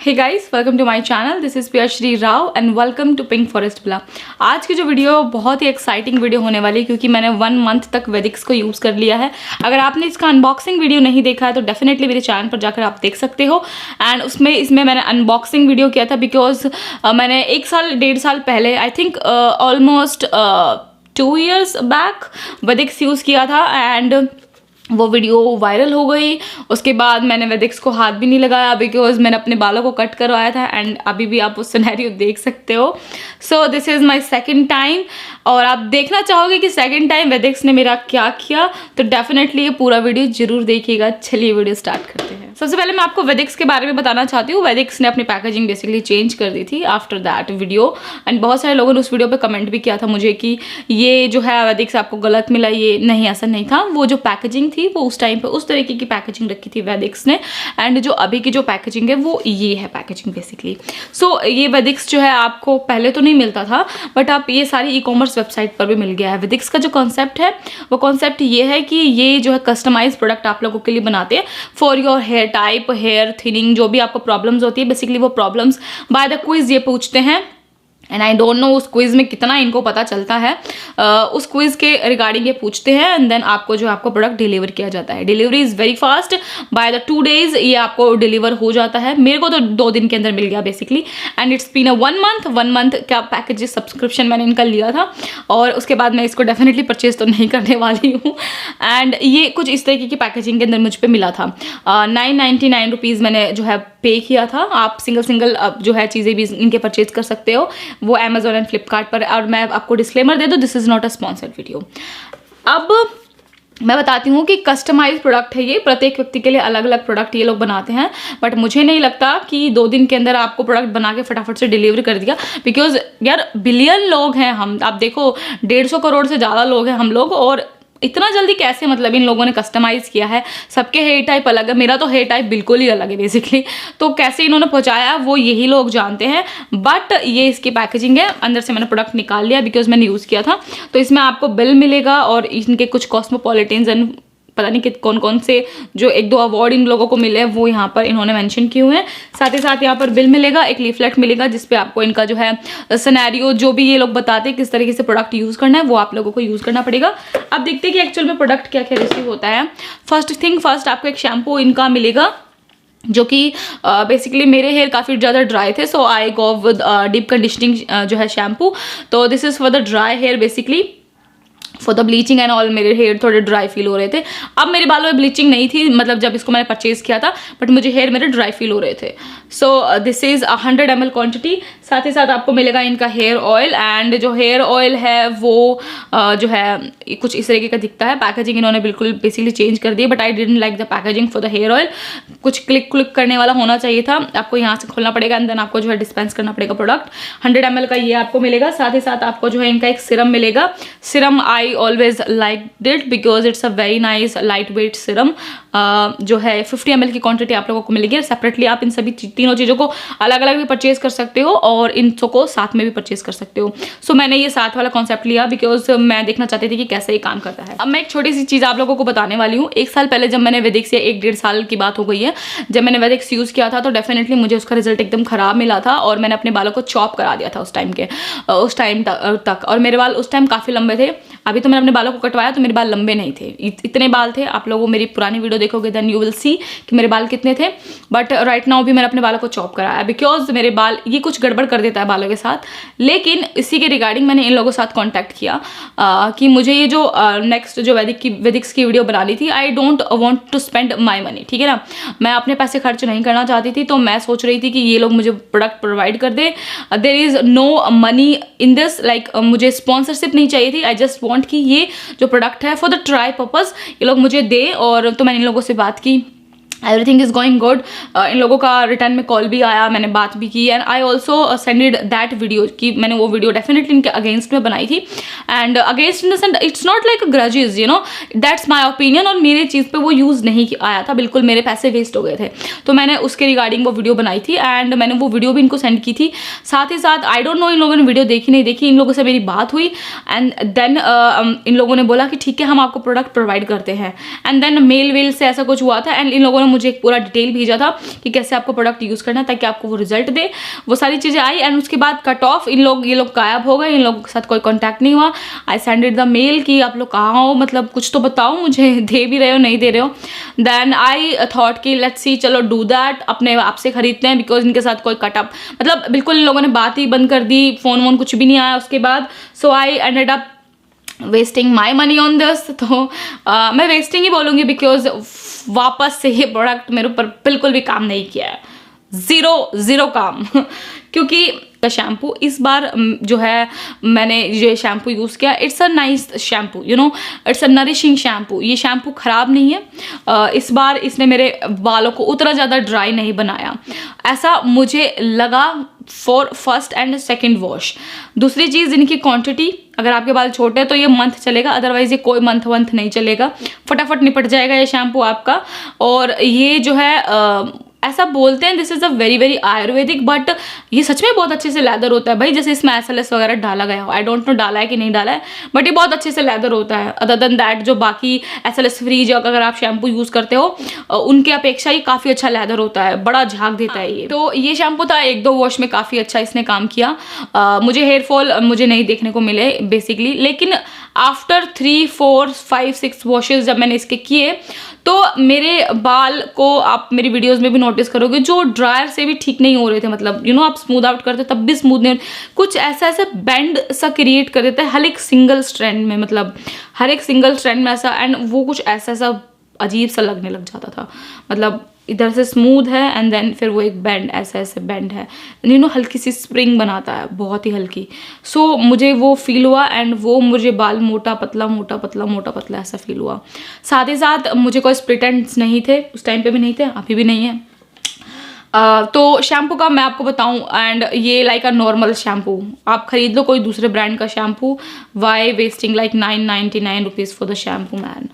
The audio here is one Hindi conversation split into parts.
Hey guys, welcome to my channel. This is Priyashree Rao and welcome to pink forest blah. आज की जो वीडियो बहुत ही एक्साइटिंग वीडियो होने वाली है क्योंकि मैंने 1 मंथ तक वेदिक्स को यूज़ कर लिया है। अगर आपने इसका अनबॉक्सिंग वीडियो नहीं देखा है तो डेफिनेटली मेरे चैनल पर जाकर आप देख सकते हो। एंड इसमें मैंने अनबॉक्सिंग वीडियो किया था बिकॉज मैंने 1 साल पहले I think almost 2 years back Vedix use किया था एंड वो वीडियो वायरल हो गई। उसके बाद मैंने वेदिक्स को हाथ भी नहीं लगाया बिकॉज मैंने अपने बालों को कट करवाया था एंड अभी भी आप वो सिनेरियो देख सकते हो। So this is my second time और आप देखना चाहोगे कि सेकंड टाइम वेदिक्स ने मेरा क्या किया तो डेफिनेटली ये पूरा वीडियो जरूर देखिएगा। चलिए वीडियो स्टार्ट करते हैं। सबसे पहले मैं आपको वेदिक्स के बारे में बताना चाहती हूँ। वेदिक्स ने अपनी पैकेजिंग बेसिकली चेंज कर दी थी आफ्टर दैट वीडियो एंड बहुत सारे लोगों ने उस वीडियो पे कमेंट भी किया था मुझे कि ये जो है वेदिक्स आपको गलत मिला। ये नहीं, ऐसा नहीं था। वो जो पैकेजिंग थी वो उस टाइम पे उस तरीके की पैकेजिंग रखी थी वेदिक्स ने एंड जो अभी की जो पैकेजिंग है वो ये है पैकेजिंग बेसिकली। सो ये वेदिक्स जो है आपको पहले तो नहीं मिलता था बट आप ये सारी ई-कॉमर्स वेबसाइट पर भी मिल गया है। वेदिक्स का जो कॉन्सेप्ट है वो कॉन्सेप्ट ये है कि ये जो है कस्टमाइज प्रोडक्ट आप लोगों के लिए बनाते हैं for your hair type, hair thinning, जो भी आपको प्रॉब्लम्स होती है बेसिकली वो प्रॉब्लम्स बाय द क्विज ये पूछते हैं एंड आई डोंट नो उस क्विज़ में कितना इनको पता चलता है। उस क्विज़ के रिगार्डिंग ये पूछते हैं एंड देन आपको जो आपको प्रोडक्ट डिलीवर किया जाता है। Delivery is very fast, by the 2 days ये आपको डिलीवर हो जाता है। मेरे को तो 2 दिन के अंदर मिल गया basically and it's been a 1 month का पैकेज सब्सक्रिप्शन मैंने इनका लिया था और उसके बाद मैं इसको डेफिनेटली परचेज तो नहीं करने वाली हूँ। एंड ये कुछ इस तरीके की पैकेजिंग के अंदर मुझ पर मिला था। 999 रुपीज़ मैंने जो है पे किया था। आप सिंगल जो है चीज़ें भी इनके परचेज कर सकते हो, वो अमेजोन एंड फ्लिपकार्ट पर। और मैं आपको डिस्क्लेमर दे दूँ, this is not a sponsored video. अब मैं बताती हूँ कि कस्टमाइज प्रोडक्ट है ये, प्रत्येक व्यक्ति के लिए अलग अलग प्रोडक्ट ये लोग बनाते हैं बट मुझे नहीं लगता कि 2 दिन के अंदर आपको प्रोडक्ट बना के फटाफट से डिलीवर कर दिया बिकॉज यार बिलियन लोग हैं हम। आप देखो 150 करोड़ से ज़्यादा लोग हैं हम लोग और इतना जल्दी कैसे मतलब इन लोगों ने कस्टमाइज़ किया है। सबके हेयर टाइप अलग है, मेरा तो हेयर टाइप बिल्कुल ही अलग है बेसिकली। तो कैसे इन्होंने पहुंचाया वो यही लोग जानते हैं बट ये इसकी पैकेजिंग है। अंदर से मैंने प्रोडक्ट निकाल लिया बिकॉज मैंने यूज़ किया था। तो इसमें आपको बिल मिलेगा और इनके कुछ कॉस्मोपॉलिटन्स एंड पता नहीं कि कौन कौन से जो 1-2 अवार्ड इन लोगों को मिले हैं वो यहाँ पर इन्होंने मेंशन किए हुए हैं। साथ ही साथ यहाँ पर बिल मिलेगा, एक लीफलेट मिलेगा जिसपे आपको इनका जो है सिनेरियो जो भी ये लोग बताते हैं किस तरीके से प्रोडक्ट यूज़ करना है वो आप लोगों को यूज़ करना पड़ेगा। अब देखते हैं कि एक्चुअल में प्रोडक्ट क्या क्या रिसीव होता है। फर्स्ट थिंग फर्स्ट आपको एक शैम्पू इनका मिलेगा जो कि बेसिकली मेरे हेयर काफ़ी ज़्यादा ड्राई थे so I go with deep conditioning जो है शैम्पू। तो this is for the dry hair basically, for the bleaching and all. मेरे हेयर थोड़े ड्राई फील हो रहे थे। अब मेरे बालों में ब्लीचिंग नहीं थी मतलब जब इसको मैंने परचेज किया था बट मुझे हेयर मेरे ड्राई फील हो रहे थे। So this is 100 ml quantity. साथ ही साथ आपको मिलेगा इनका हेयर ऑयल एंड जो हेयर ऑयल है वो जो है कुछ इस तरीके का दिखता है। पैकेजिंग इन्होंने बिल्कुल बेसिकली चेंज कर दी but I didn't like the packaging for the hair oil. कुछ क्लिक करने वाला होना चाहिए था। आपको यहाँ से खोलना पड़ेगा एंड देन आपको जो है डिस्पेंस करना पड़ेगा प्रोडक्ट। 100 ml का ये आपको मिलेगा। साथ ही साथ आपको जो है इनका एक सिरम मिलेगा। Serum I always like it because it's a very nice lightweight serum. जो है 50 ml की क्वांटिटी आप लोगों को मिलेगी। सेपरेटली आप इन सभी तीनों चीज़ों को अलग अलग भी परचेज कर सकते हो और इन को साथ में भी परचेज कर सकते हो। सो मैंने ये साथ वाला कॉन्सेप्ट लिया बिकॉज मैं देखना चाहती थी कि कैसे ये काम करता है। अब मैं एक छोटी सी चीज़ आप लोगों को बताने वाली हूँ। 1 साल पहले जब मैंने वेदिक्स, या 1-1.5 साल की बात हो गई है, जब मैंने वेदिक्स यूज़ किया था तो डेफिनेटली मुझे उसका रिजल्ट एकदम ख़राब मिला था और मैंने अपने बालों को चॉप करा दिया था उस टाइम तक और मेरे बाल उस टाइम काफ़ी लंबे थे। अभी तो मैंने अपने बालों को कटवाया तो मेरे बाल लंबे नहीं थे, इतने बाल थे। आप लोगों मेरी पुरानी वीडियो देखोगे देन यू विल सी कि मेरे बाल कितने थे बट राइट नाउ भी मैंने अपने बालों को चॉप कराया बिकॉज मेरे बाल ये कुछ गड़बड़ कर देता है बालों के साथ। लेकिन इसी के रिगार्डिंग मैंने इन लोगों के साथ कॉन्टैक्ट किया कि मुझे ये जो नेक्स्ट जो वेदिक्स की वीडियो बनानी थी, I don't want to spend my money, ठीक है ना। मैं अपने पैसे खर्च नहीं करना चाहती थी तो मैं सोच रही थी कि ये लोग मुझे प्रोडक्ट प्रोवाइड कर दे। There is no money in this, like मुझे स्पॉन्सरशिप नहीं चाहिए थी। आई जस्ट वॉन्ट कि ये जो प्रोडक्ट है फॉर द ट्राई पर्पज़ ये लोग मुझे दे। और तो मैंने इन लोगों से बात की, एवरीथिंग इज़ गोइंग गुड। इन लोगों का रिटर्न में कॉल भी आया, मैंने बात भी की and I also सेंडेड that video कि मैंने वो वीडियो डेफिनेटली इनके अगेंस्ट में बनाई थी and against in the sense it's not like grudges, you know, that's my opinion. और मेरे चीज़ पे वो यूज़ नहीं आया था, बिल्कुल मेरे पैसे वेस्ट हो गए थे। तो मैंने उसके रिगार्डिंग वो वीडियो बनाई थी एंड मैंने वो वीडियो भी इनको सेंड की थी। साथ ही साथ आई डोंट नो इन लोगों ने वीडियो देखी नहीं देखी, इन लोगों से मेरी बात हुई एंड देन इन लोगों ने बोला कि ठीक है हम आपको प्रोडक्ट प्रोवाइड करते हैं एंड देन मेल वेल से ऐसा कुछ हुआ था एंड इन लोगों ने मुझे एक पूरा डिटेल भेजा था कि कैसे आपको प्रोडक्ट यूज़ करना है ताकि आपको वो रिजल्ट दे। वो सारी चीज़ें आई एंड उसके बाद कट ऑफ, ये लोग गायब हो गए, इन लोगों के साथ कोई कॉन्टैक्ट नहीं हुआ। आई सेंडेड द मेल कि आप लोग कहाँ हो, मतलब कुछ तो बताओ मुझे, दे भी रहे हो नहीं दे रहे हो। देन आई थॉट कि लेट्स सी, चलो डू दैट, अपने आप से खरीदते हैं, बिकॉज इनके साथ कोई कटअप, मतलब बिल्कुल इन लोगों ने बात ही बंद कर दी, फ़ोन वोन कुछ भी नहीं आया उसके बाद। So I ended up wasting my money on this. तो मैं वेस्टिंग ही बोलूँगी, बिकॉज वापस से ये प्रोडक्ट मेरे ऊपर बिल्कुल भी काम नहीं किया है, ज़ीरो काम क्योंकि शैम्पू इस बार जो है मैंने ये शैम्पू यूज़ किया, it's a nice shampoo, you know, it's a nourishing shampoo. ये शैम्पू ख़राब नहीं है। इस बार इसने मेरे बालों को उतना ज़्यादा ड्राई नहीं बनाया, ऐसा मुझे लगा for first and second wash. दूसरी चीज़, इनकी क्वांटिटी, अगर आपके बाल छोटे हैं तो ये मंथ चलेगा, अदरवाइज ये कोई मंथ नहीं चलेगा, फटाफट निपट जाएगा ये शैम्पू आपका। और ये जो है ऐसा बोलते हैं this is a very Ayurvedic, but ये सच में बहुत अच्छे से लेदर होता है भाई, जैसे इसमें SLS वगैरह डाला गया हो, आई डोंट नो डाला है कि नहीं डाला है, बट ये बहुत अच्छे से लेदर होता है। अदर देन दैट, जो बाकी SLS फ्री जो अगर आप शैम्पू यूज़ करते हो उनके अपेक्षा ये काफ़ी अच्छा लेदर होता है, बड़ा झाग देता है ये। तो ये शैम्पू था, 1-2 वॉश में काफ़ी अच्छा इसने काम किया। मुझे हेयर फॉल मुझे नहीं देखने को मिले बेसिकली, लेकिन आफ्टर 3, 4, 5, 6 वॉशेज जब मैंने इसके किए तो मेरे बाल को आप मेरी वीडियोस में भी नोटिस करोगे, जो ड्रायर से भी ठीक नहीं हो रहे थे, मतलब यू नो आप स्मूथ आउट करते तब भी स्मूथ नहीं, कुछ ऐसा बैंड सा क्रिएट कर देता है हर एक सिंगल स्ट्रैंड में, मतलब हर एक सिंगल स्ट्रैंड में ऐसा, एंड वो कुछ ऐसा अजीब सा लगने लग जाता था, मतलब इधर से स्मूथ है एंड देन फिर वो एक बैंड ऐसे बैंड है, यू नो हल्की सी स्प्रिंग बनाता है, बहुत ही हल्की। सो मुझे वो फील हुआ एंड वो मुझे बाल मोटा पतला ऐसा फील हुआ। साथ ही साथ मुझे कोई स्प्लिट एंड्स नहीं थे, उस टाइम पे भी नहीं थे, अभी भी नहीं है। तो शैम्पू का मैं आपको बताऊं, एंड ये लाइक अ नॉर्मल शैम्पू, आप खरीद लो कोई दूसरे ब्रांड का shampoo, why wasting like 999 rupees for the shampoo man.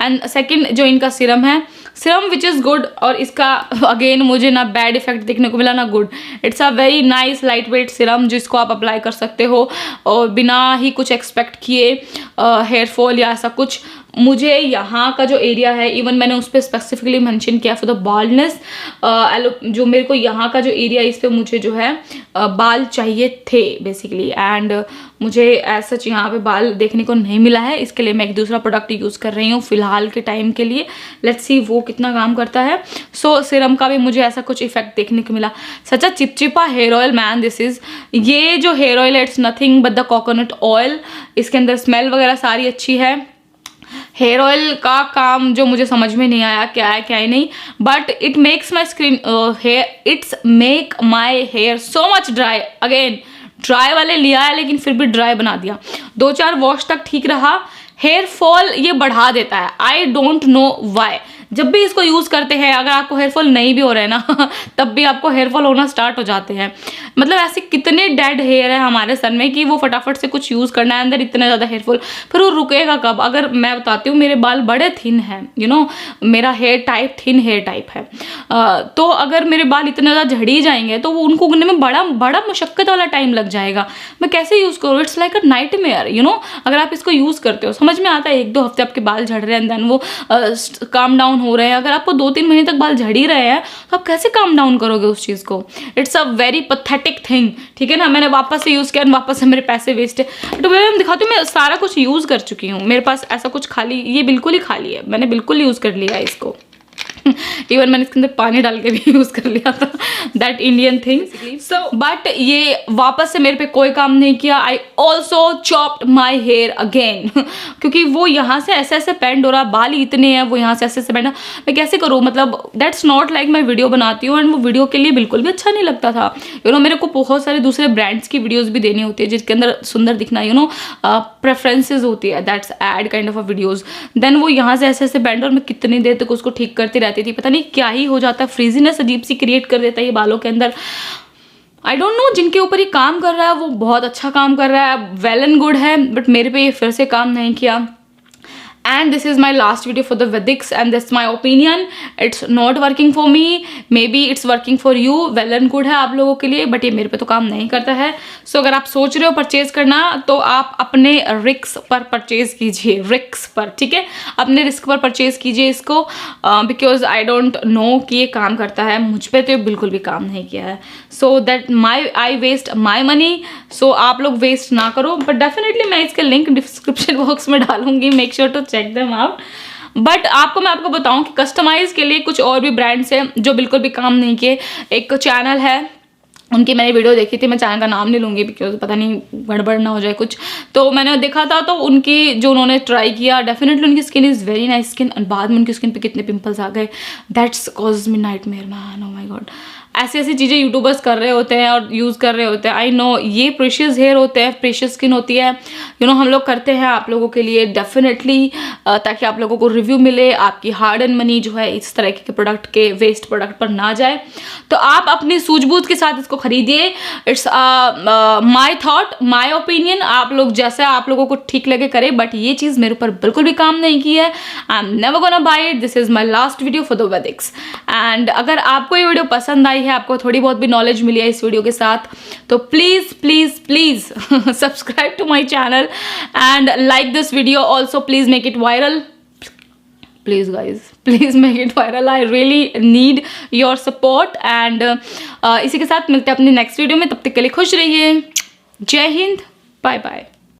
And second जो इनका सीरम है, सीरम विच इज़ गुड, और इसका अगेन मुझे ना बैड इफेक्ट देखने को मिला ना good. It's a very nice light weight serum जिसको आप अप्लाई कर सकते हो और बिना ही कुछ एक्सपेक्ट किए हेयर फॉल या ऐसा कुछ। मुझे यहाँ का जो एरिया है, इवन मैंने उस पर स्पेसिफिकली मेंशन किया फॉर द बाल्डनेस, जो मेरे को यहाँ का जो एरिया इस पे मुझे जो है बाल चाहिए थे बेसिकली, एंड मुझे ऐसा यहाँ पे बाल देखने को नहीं मिला है। इसके लिए मैं एक दूसरा प्रोडक्ट यूज़ कर रही हूँ फिलहाल के टाइम के लिए, लेट्स सी वो कितना काम करता है। सो सीरम का भी मुझे ऐसा कुछ इफेक्ट देखने को मिला। सच अ चिपचिपा hair oil man this is. ये जो hair oil it's nothing but the coconut oil, इसके अंदर स्मेल वगैरह सारी अच्छी है। हेयर ऑयल का काम जो मुझे समझ में नहीं आया क्या है क्या है नहीं, but it makes my skin hair, it's make my hair so much dry. Again dry वाले लिया है लेकिन फिर भी ड्राई बना दिया। 2-4 वॉश तक ठीक रहा, हेयर फॉल ये बढ़ा देता है। I don't know why. जब भी इसको यूज़ करते हैं, अगर आपको हेयर फॉल नहीं भी हो रहा है ना तब भी आपको हेयर फॉल होना स्टार्ट हो जाते हैं। मतलब ऐसे कितने डेड हेयर है हमारे सर में कि वो फटाफट से कुछ यूज़ करना है, अंदर इतना ज़्यादा हेयर फॉल, फिर वो रुकेगा कब? अगर मैं बताती हूँ, मेरे बाल बड़े थिन हैं, यू नो मेरा hair type thin hair type है, तो अगर मेरे बाल इतने ज़्यादा झड़ी जाएंगे तो वो उनको उगने में बड़ा मुशक्क़त वाला टाइम लग जाएगा। मैं कैसे यूज़ करूँ? It's like a nightmare, you know. अगर आप इसको यूज़ करते हो समझ में आता है, 1-2 हफ्ते आपके बाल झड़ रहे हैं, देन वो काम डाउन हो रहे हैं। अगर आपको 2-3 महीने तक बाल झड़ ही रहे हैं तो आप कैसे काम डाउन करोगे उस चीज़ को? It's a very pathetic thing, ठीक है ना। मैंने वापस से यूज़ किया, वापस से मेरे पैसे वेस्ट है। तो मैं दिखाती हूँ, मैं सारा कुछ यूज़ कर चुकी हूँ, मेरे पास ऐसा कुछ खाली, ये बिल्कुल ही खाली है, मैंने बिल्कुल यूज़ कर लिया है इसको। इवन मैंने इसके अंदर पानी डाल के भी यूज़ कर लिया था, that Indian thing. So but ये वापस से मेरे पे कोई काम नहीं किया। I also chopped my here again क्योंकि वो यहाँ से ऐसे बैंड हो रहा, बाल ही इतने हैं, वो यहाँ से ऐसे बैंड, मैं कैसे करूँ? मतलब दैट्स नॉट लाइक मैं वीडियो बनाती हूँ एंड वो वीडियो के लिए बिल्कुल भी अच्छा नहीं लगता था। यू नो मेरे को बहुत सारे दूसरे ब्रांड्स की वीडियोज़ भी देनी होती है जिसके अंदर सुंदर दिखना, यू नो प्रेफरेंसेज होती है, that's ad kind of a videos. Then वो यहाँ से ऐसे बैंड, और मैं कितनी देर तक उसको ठीक करती रहती थी, पता नहीं क्या ही हो जाता है, फ्रीजीनेस अजीब सी क्रिएट कर देता है ये बालों के अंदर। आई डोंट नो, जिनके ऊपर ये काम कर रहा है वो बहुत अच्छा काम कर रहा है, वेल एंड गुड है, बट मेरे पे ये फिर से काम नहीं किया। and this is my last video for the VEDIX, and that's my opinion. It's not working for me, maybe it's working for you, well and good है आप लोगों के लिए, बट ये मेरे पे तो काम नहीं करता है. सो अगर आप सोच रहे हो परचेज करना तो आप अपने रिस्क पर परचेज कीजिए, रिस्क पर, ठीक है, अपने रिस्क पर परचेज कीजिए इसको, बिकॉज आई डोंट नो कि ये काम करता है. मुझ पे तो ये बिल्कुल भी काम नहीं किया है. So that I waste my money. So आप लोग वेस्ट ना करो, बट डेफिनेटली मैं इसके लिंक डिस्क्रिप्शन बॉक्स में डालूंगी, make sure to check them out. But मैं आपको बताऊं कि कस्टमाइज के लिए कुछ और भी ब्रांड्स हैं जो बिल्कुल भी काम नहीं किए. एक चैनल है, उनकी मैंने वीडियो देखी थी, मैं चैनल का नाम नहीं लूँगी बिकॉज पता नहीं गड़बड़ ना हो जाए कुछ, तो मैंने देखा था. तो उनकी जो उन्होंने ट्राई किया, डेफिनेटली उनकी skin is very nice skin, और बाद में उनकी स्किन पे कितने पिंपल्स आ गए, that's cause me nightmare man. Oh my God, ऐसी ऐसी चीज़ें यूट्यूबर्स कर रहे होते हैं और यूज़ कर रहे होते हैं. आई नो ये प्रेशियस हेयर होते हैं, प्रेशियस स्किन होती है, यू नो, हम लोग करते हैं आप लोगों के लिए डेफिनेटली, ताकि आप लोगों को रिव्यू मिले, आपकी हार्ड एंड मनी जो है इस तरह के प्रोडक्ट के वेस्ट प्रोडक्ट पर ना जाए. तो आप अपनी सूझबूझ के साथ इसको खरीदिए. It's my thought, my opinion, आप लोग जैसा आप लोगों को ठीक लगे करें, बट ये चीज़ मेरे ऊपर बिल्कुल भी काम नहीं की है. I am never gonna buy it. This is my last video for the Vedix. And अगर आपको ये वीडियो पसंद आई है, आपको थोड़ी बहुत भी नॉलेज मिली है इस वीडियो के साथ, तो please please please subscribe to my channel and like this video. Also please make it viral, please guys, please make it viral. I really need your support. And इसी के साथ मिलते हैं अपनी नेक्स्ट वीडियो में. तब तक के लिए खुश रहिए. जय हिंद, बाय बाय.